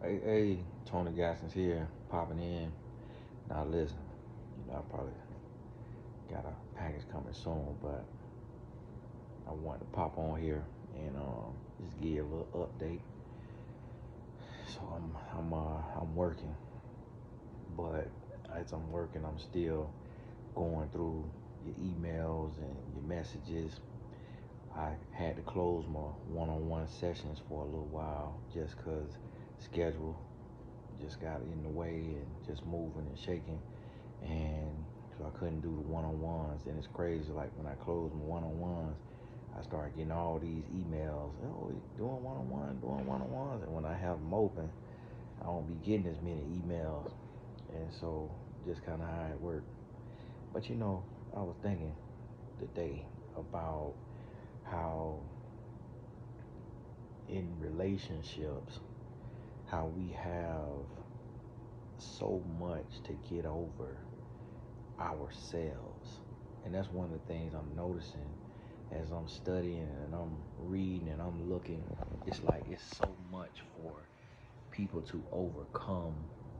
Hey, Tony Gaskins here, popping in. Now listen, I probably got a package coming soon, but I wanted to pop on here and just give you a little update. So I'm working, but as I'm working, I'm still going through your emails and your messages. I had to close my one-on-one sessions for a little while just because schedule just got in the way and just moving and shaking, and so I couldn't do the one-on-ones. And it's crazy, like when I close my one-on-ones, I start getting all these emails, oh, doing one-on-ones, and when I have them open, I don't be getting as many emails. And so just kind of how it worked. But I was thinking today about how in relationships, how we have so much to get over ourselves. And that's one of the things I'm noticing as I'm studying and I'm reading and I'm looking. It's like it's so much for people to overcome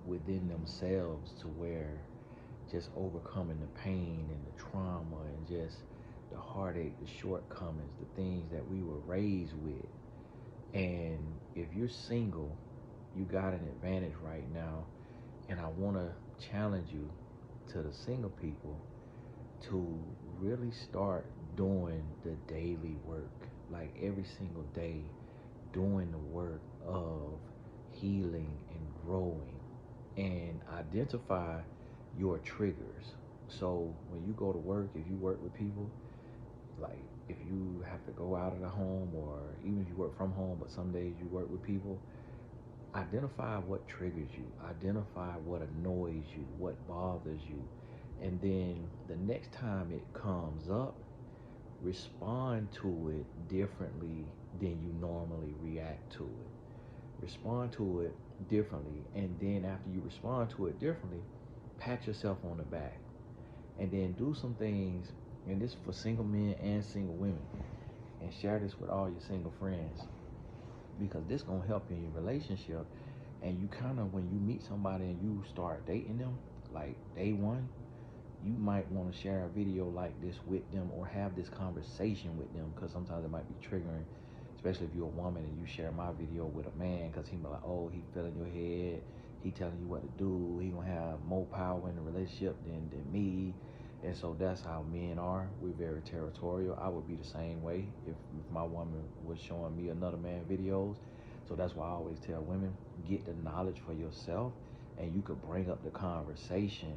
within themselves, to where just overcoming the pain and the trauma and just the heartache, the shortcomings, the things that we were raised with. And if you're single, you got an advantage right now. And I want to challenge you, to the single people, to really start doing the daily work, like every single day, doing the work of healing and growing, and identify your triggers. So when you go to work, if you work with people, like if you have to go out of the home, or even if you work from home, but some days you work with people, identify what triggers you, identify what annoys you, what bothers you, and then the next time it comes up, respond to it differently than you normally react to it. Respond to it differently, and then after you respond to it differently, pat yourself on the back, and then do some things. And this is for single men and single women, and share this with all your single friends, because this gonna help you in your relationship. And you kind of, when you meet somebody and you start dating them, like day one, you might want to share a video like this with them, or have this conversation with them, because sometimes it might be triggering, especially if you're a woman and you share my video with a man, because he be like, oh, he filling your head, he telling you what to do, he gonna have more power in the relationship than me. And so that's how men are. We're very territorial. I would be the same way if my woman was showing me another man videos. So that's why I always tell women, get the knowledge for yourself, and you could bring up the conversation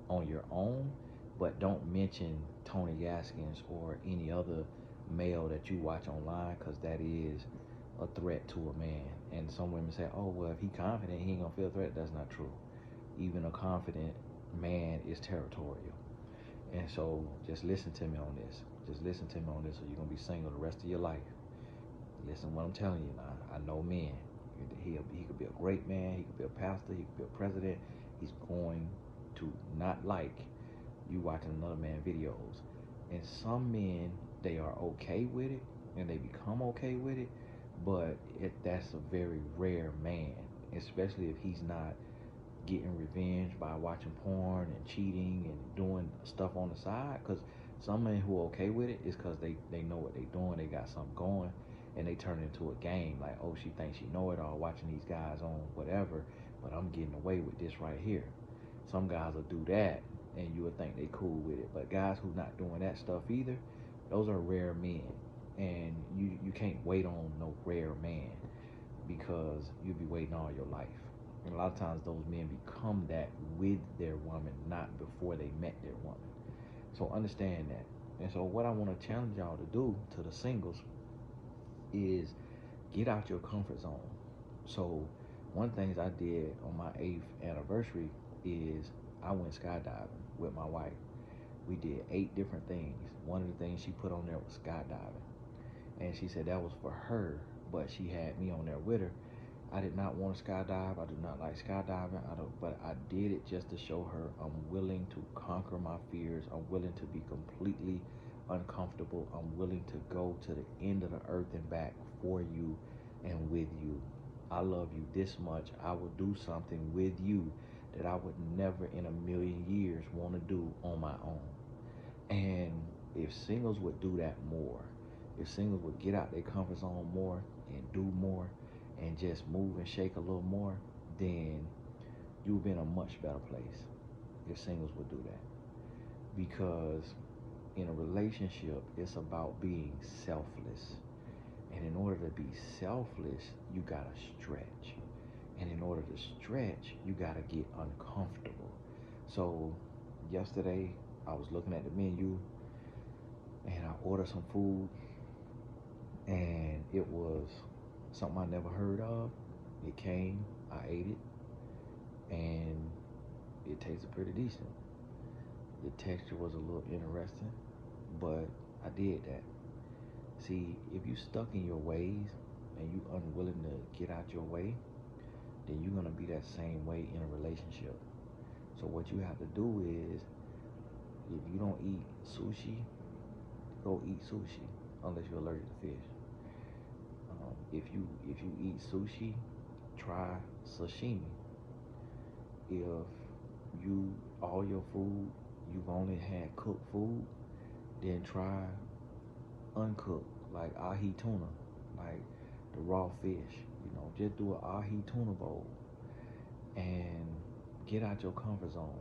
on your own, but don't mention Tony Gaskins or any other male that you watch online, because that is a threat to a man. And some women say, oh, well, if he confident, he ain't gonna feel a threat. That's not true. Even a confident man is territorial. And so just listen to me on this. Just listen to me on this, or you're gonna be single the rest of your life. Listen to what I'm telling you now. I know men. He could be a great man, he could be a pastor, he could be a president. He's going to not like you watching another man videos. And some men, they are okay with it, and they become okay with it, but that's a very rare man, especially if he's not getting revenge by watching porn and cheating and doing stuff on the side. Because some men who are okay with it is because they know what they're doing, they got something going, and they turn it into a game. Like, oh, she thinks she know it all, watching these guys on whatever, but I'm getting away with this right here. Some guys will do that, and you would think they cool with it. But guys who not doing that stuff either, those are rare men. And you can't wait on no rare man, because you'll be waiting all your life. And a lot of times those men become that with their woman, not before they met their woman. So understand that. And so what I want to challenge y'all to do, to the singles, is get out your comfort zone. So one of the things I did on my 8th anniversary is I went skydiving with my wife. We did 8 different things. One of the things she put on there was skydiving. And she said that was for her, but she had me on there with her. I did not want to skydive. I do not like skydiving. But I did it just to show her I'm willing to conquer my fears. I'm willing to be completely uncomfortable. I'm willing to go to the end of the earth and back for you and with you. I love you this much. I will do something with you that I would never in a million years want to do on my own. And if singles would do that more, if singles would get out their comfort zone more and do more and just move and shake a little more, then you would be in a much better place if singles would do that. Because in a relationship, it's about being selfless. And in order to be selfless, you gotta stretch. And in order to stretch, you gotta get uncomfortable. So yesterday, I was looking at the menu and I ordered some food, and it was something I never heard of. It came, I ate it, and it tasted pretty decent. The texture was a little interesting, but I did that. See, if you stuck in your ways and you unwilling to get out your way, then you're gonna be that same way in a relationship. So what you have to do is, if you don't eat sushi, go eat sushi, unless you're allergic to fish. If you eat sushi, try sashimi. If you all your food you've only had cooked food, then try uncooked, like ahi tuna, like the raw fish. Just do an ahi tuna bowl and get out your comfort zone.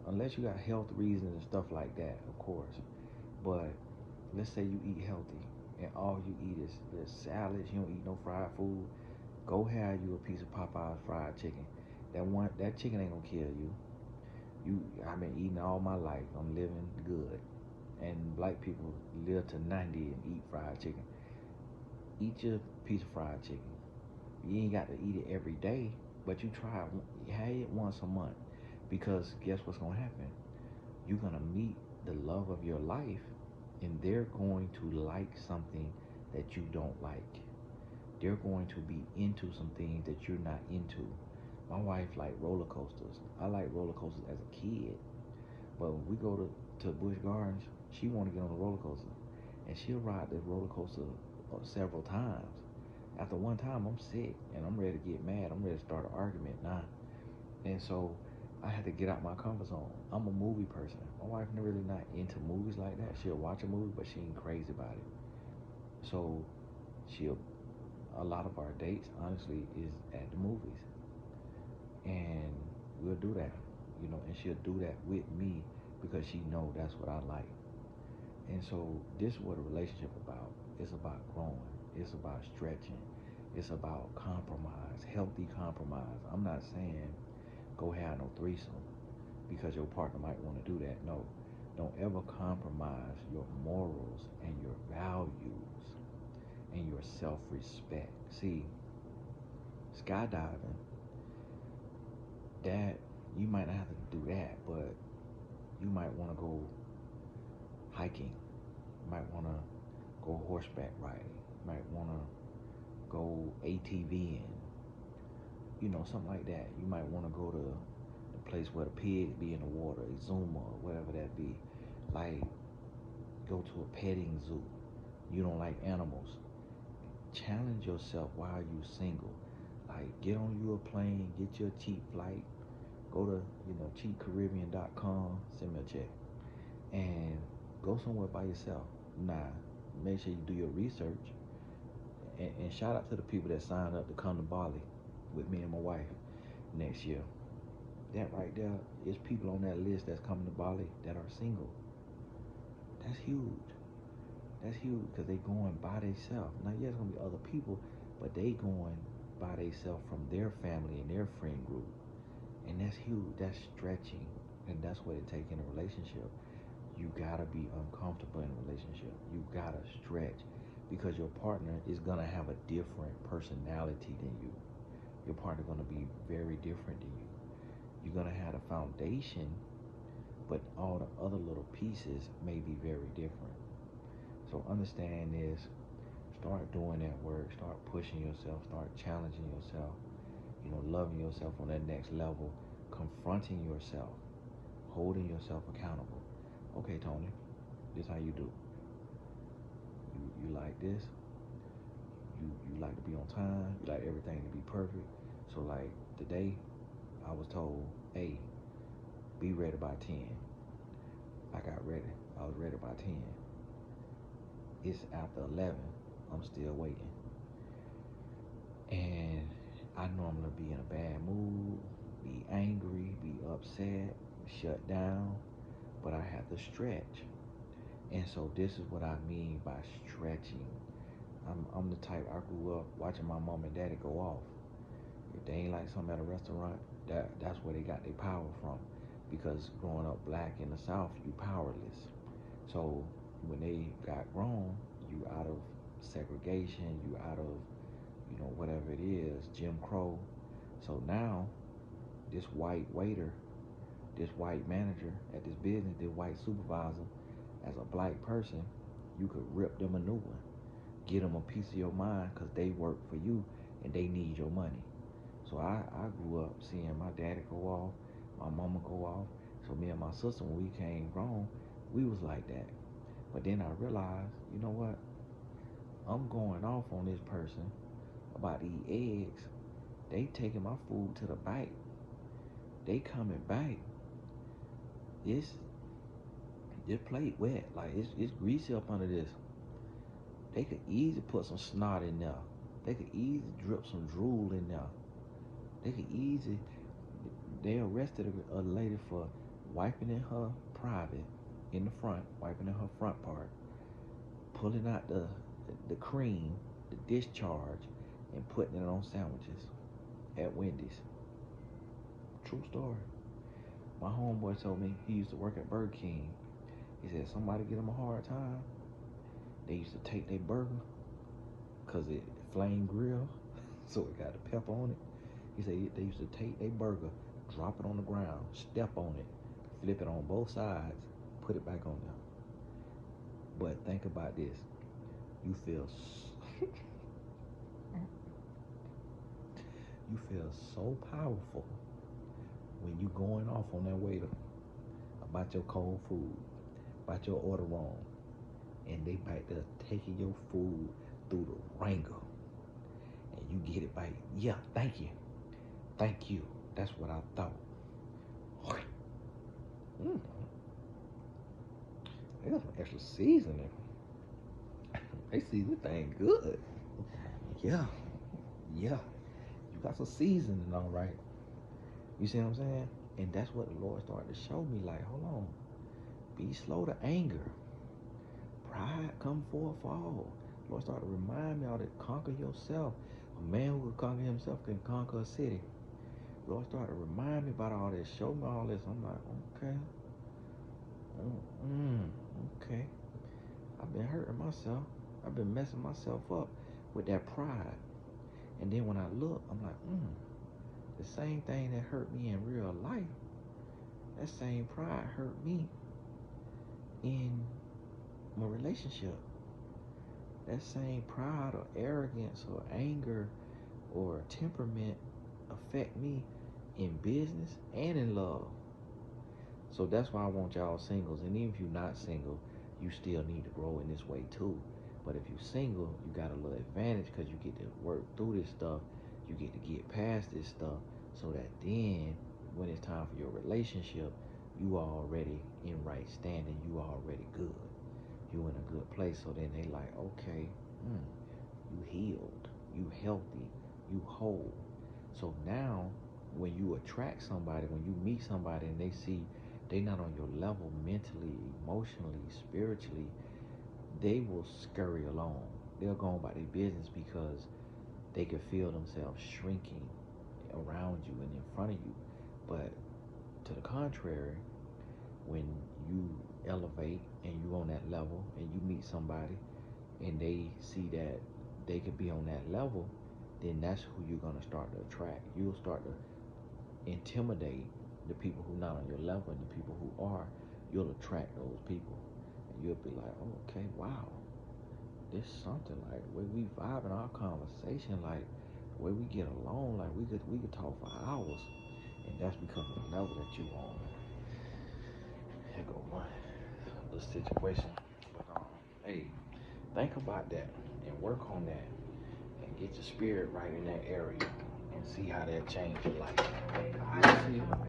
Unless you got health reasons and stuff like that, of course. But let's say you eat healthy and all you eat is the salads, you don't eat no fried food. Go have you a piece of Popeye's fried chicken. That chicken ain't gonna kill you. I've been eating all my life. I'm living good. And black people live to 90 and eat fried chicken. Eat your piece of fried chicken. You ain't got to eat it every day, but you try it. Have it once a month. Because guess what's gonna happen? You're gonna meet the love of your life, and they're going to like something that you don't like. They're going to be into some things that you're not into. My wife like roller coasters. I like roller coasters as a kid. But when we go to Busch Gardens, she want to get on the roller coaster. And she'll ride the roller coaster several times. After one time, I'm sick and I'm ready to get mad. I'm ready to start an argument now. And so I had to get out my comfort zone. I'm a movie person. My wife really not into movies like that. She'll watch a movie, but she ain't crazy about it. So a lot of our dates, honestly, is at the movies. And we'll do that, and she'll do that with me because she know that's what I like. And so this is what a relationship about. It's about growing. It's about stretching. It's about compromise, healthy compromise. I'm not saying go have no threesome because your partner might want to do that. No, don't ever compromise your morals and your values and your self-respect. See, skydiving, that you might not have to do that, but you might want to go hiking. You might want to go horseback riding. You might want to go ATVing. Something like that. You might want to go to the place where the pigs be in the water, Exuma or whatever that be. Like, go to a petting zoo. You don't like animals. Challenge yourself while you single. Like, get on you a plane, get you a cheap flight, go to, cheapcaribbean.com, send me a check, and go somewhere by yourself. Nah, make sure you do your research, and shout out to the people that signed up to come to Bali with me and my wife next year. That right there is people on that list that's coming to Bali that are single. That's huge. That's huge because they going by themselves. Now, yeah, it's going to be other people, but they going by themselves from their family and their friend group. And that's huge. That's stretching. And that's what it takes in a relationship. You got to be uncomfortable in a relationship. You got to stretch because your partner is going to have a different personality than you. Your partner going to be very different than you. You're going to have a foundation, but all the other little pieces may be very different. So understand this. Start doing that work. Start pushing yourself. Start challenging yourself. Loving yourself on that next level. Confronting yourself. Holding yourself accountable. Okay, Tony, this how you do. You like this. you like to be on time, you like everything to be perfect. So like today I was told, hey, be ready by 10. I got ready. I was ready by 10. It's after 11. I'm still waiting. And I normally be in a bad mood, be angry, be upset, shut down, but I have to stretch. And so this is what I mean by stretching. I'm the type, I grew up watching my mom and daddy go off. If they ain't like something at a restaurant, that's where they got their power from. Because growing up black in the South, you powerless. So when they got grown, you out of segregation, you out of, whatever it is, Jim Crow. So now, this white waiter, this white manager at this business, this white supervisor, as a black person, you could rip them a new one. Get them a piece of your mind because they work for you and they need your money. So I grew up seeing my daddy go off, my mama go off. So me and my sister, when we came grown, we was like that. But then I realized, you know what? I'm going off on this person about these eggs. They taking my food to the bite. They coming back. This plate wet. Like it's greasy up under this. They could easily put some snot in there. They could easily drip some drool in there. They arrested a lady for wiping in her private, in the front, wiping in her front part, pulling out the cream, the discharge, and putting it on sandwiches at Wendy's. True story. My homeboy told me he used to work at Burger King. He said somebody get him a hard time, they used to take their burger, because it flame grill, so it got the pepper on it. He said they used to take their burger, drop it on the ground, step on it, flip it on both sides, put it back on there. But think about this. You feel you feel so powerful when you going off on that waiter about your cold food, about your order wrong, and they back there taking your food through the ringer, and you get it back. Yeah, thank you. That's what I thought. They got some extra seasoning. They season thing good. Yeah. You got some seasoning, all right. You see what I'm saying? And that's what the Lord started to show me. Like, hold on. Be slow to anger. Pride come for a fall. The Lord started to remind me all that conquer yourself. A man who can conquer himself can conquer a city. The Lord started to remind me about all this. Show me all this. I'm like, okay. Okay. I've been hurting myself. I've been messing myself up with that pride. And then when I look, I'm like, the same thing that hurt me in real life, that same pride hurt me in my relationship. That same pride or arrogance or anger or temperament affect me in business and in love. So that's why I want y'all singles. And even if you're not single, you still need to grow in this way too. But if you're single, you got a little advantage because you get to work through this stuff. You get to get past this stuff so that then when it's time for your relationship, you are already in right standing. You are already good. You in a good place. So then they like, okay, you healed, you healthy, you whole. So now when you attract somebody, when you meet somebody and they see they not on your level mentally, emotionally, spiritually, they will scurry along. They'll go on about their business because they can feel themselves shrinking around you and in front of you. But to the contrary, when you elevate and you on that level and you meet somebody and they see that they could be on that level, then that's who you're going to start to attract. You'll start to intimidate the people who not on your level, and the people who are, you'll attract those people. And you'll be like, oh, okay, wow. There's something like the way we vibe in our conversation, like the way we get along, like we could talk for hours. And that's because of the level that you on. Here go one little situation. But hey, think about that and work on that. get your spirit right in that area and see how that changes your life. You see?